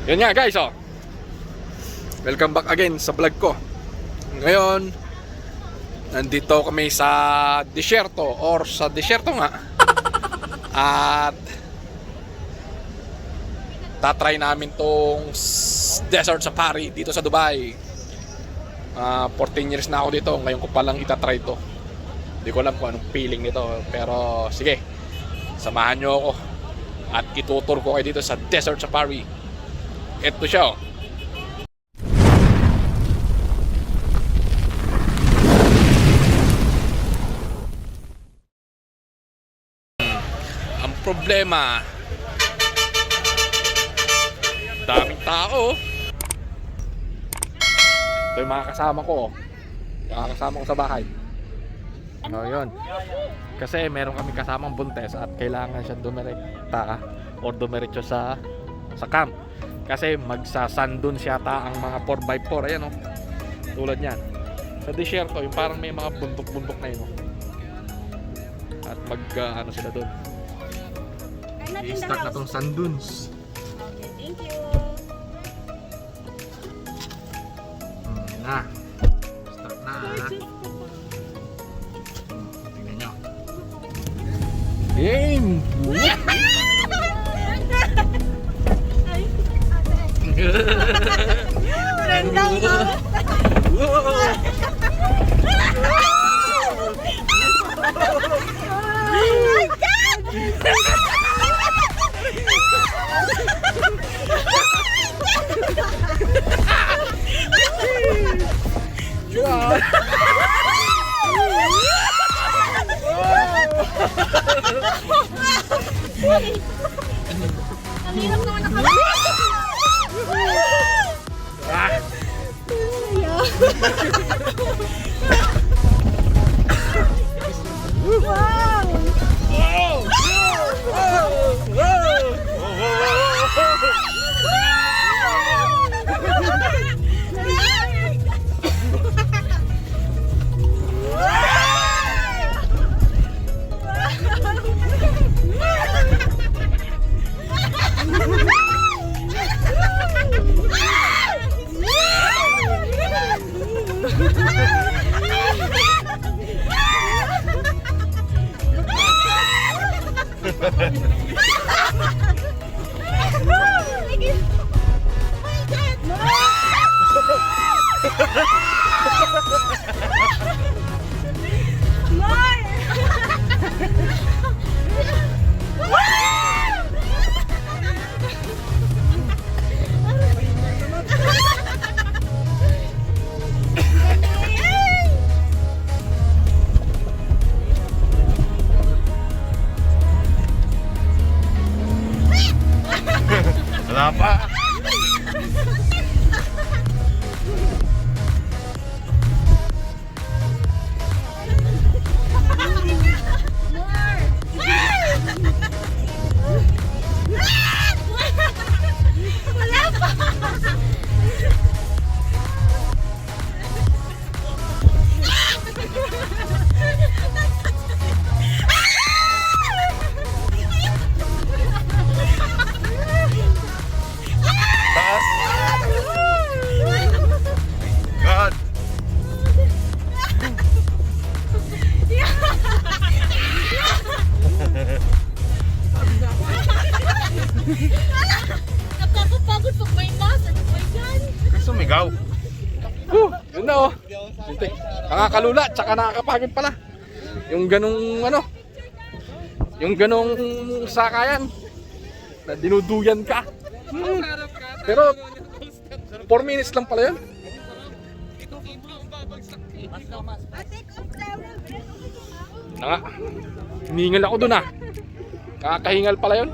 Yun nga guys, oh. Welcome back again sa vlog ko. Ngayon, nandito kami sa disyerto or sa disyerto nga. At tatry namin tong desert safari dito sa Dubai. 14 years na ako dito. Ngayon ko palang itatry to. Hindi ko alam kung anong feeling nito. Pero sige, samahan nyo ako at itutur ko kayo dito sa desert safari. Ito siya, oh. Ang problema, daming tao. Ito yung mga kasama ko, oh. Mga kasama ko sa bahay. O yun. Kasi meron kami kasamang buntes at kailangan siya dumirekta o dumiretso sa camp. Kasi magsa-sandun siyata ang mga 4x4. Ayan, oh. Tulad yan. Sa disyerto, yung parang may mga bundok-bundok na yun, oh. At ano sila doon. I-start na tong sanduns. Okay, thank you. Na. Start na. Tingnan nyo. Game! Rendang mo. Ang hirap naman nakawala. Wow! Wala pa. God. Napapapagod pag may mas. Ano ba yan? Sumigaw. Yun na, oh. Nakakalula, tsaka nakakapagod pala. Yung ganong yung ganong sakayan na dinuduyan ka. Pero 4 minutes lang pala yun. Nga, hiningal ako dun, ah. Nakakahingal pala yun.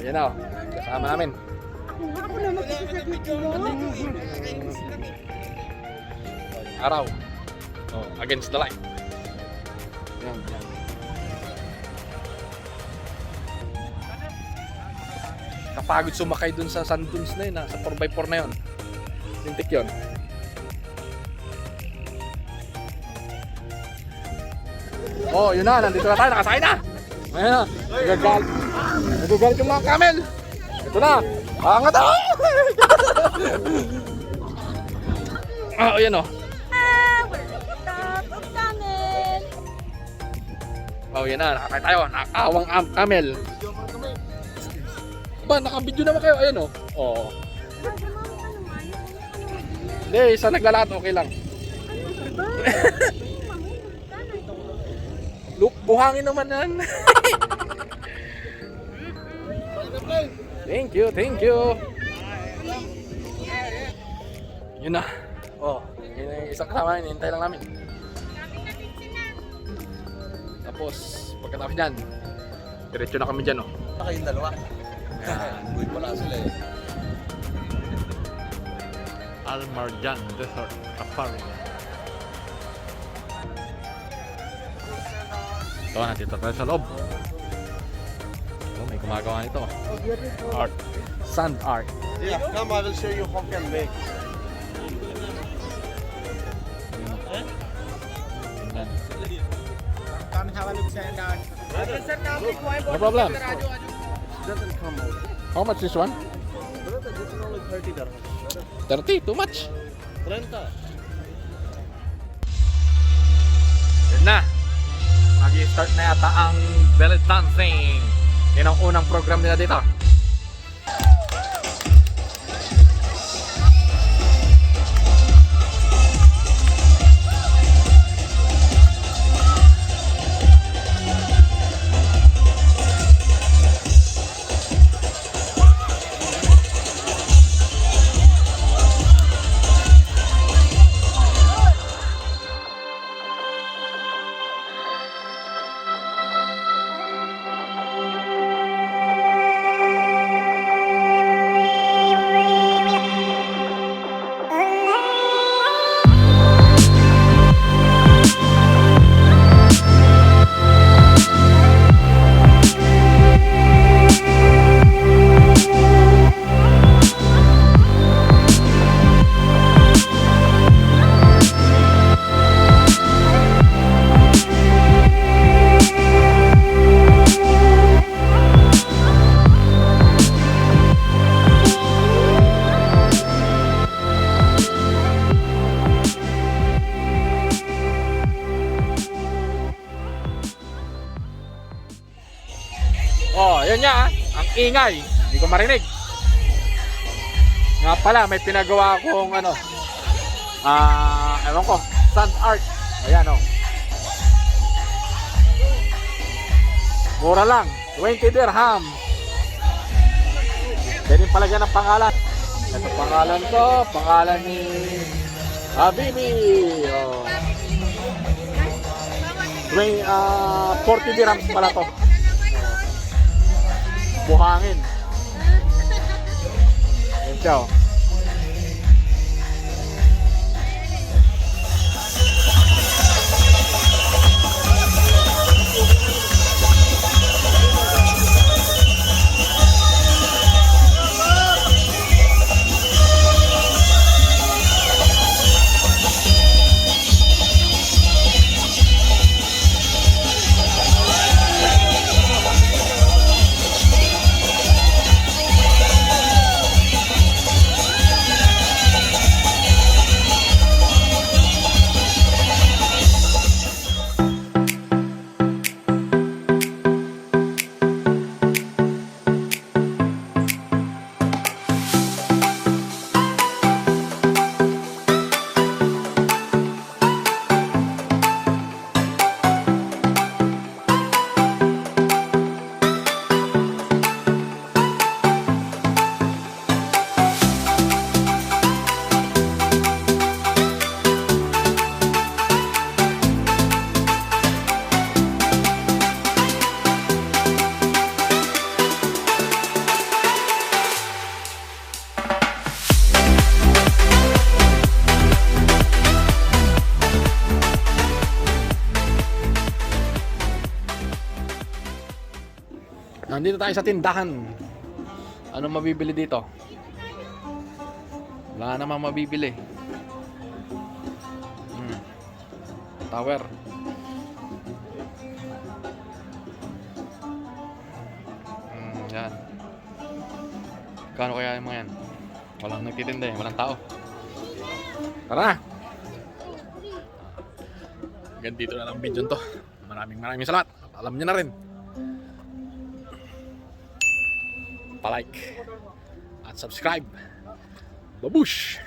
Ayan na, oh. Kasama namin. Araw. Oh, against the light. Yan, yan. Kapagod sumakay dun sa sanduns na yun, sa 4x4 na yun. Tintik yun. Oh, yun na, nandito na tayo, nakasakay na. Ayan na, nagagalit yung mga camel. Ito na. Angat ako! Ah, ayan o. We're at the top of tunnel. Oh, yan na. Nakakaya tayo. Nakakawang camel. Ba, nakabidyo naman kayo. Ayan o. Oh. Hindi, isa naglalat. Okay lang. Look, buhangin naman yan. Thank you, thank you. Yun na. Oh, yun na yung isang kasama. Hinihintay lang namin. Tapos, pagkatapos dyan, diretso na kami dyan, oh. Kayong dalawa. Ayan. Buhay pala sila eh. Al Marjan Desert Safari. Ito, nandito tayo sa loob. Oh, may gumagawa nito. Art. Sand art. Yeah, come I will show you how can make. Ayan. Come have a look sand art. No problem. Doesn't come out. How much this one? Brother, this is only 30 dirhams. 30, too much. 30. Yun na. Mag-start na yata ang belly dancing. Yan ang unang program nila dito. Oh, yun niya ah. Ang ingay. Hindi ko marinig. Nga pala, may pinagawa akong ano. Ewan ko, sand art. Ayan oh. Mura lang. 20 dirham. Pwede palagyan ng pangalan. Ito pangalan ko. Pangalan ni Habibi. Oh. 40 dirhams pala to. Buhangin. Yan siya oh. Nandito tayo sa tindahan. Ano mabibili dito? Wala namang mabibili. Tower. Yan. Kano kaya yung mga yan? Walang nagtitinda eh, walang tao. Tara na! Hanggang dito na lang video to. Maraming salamat. Alam niyo na rin. Pa-like at subscribe. Babush!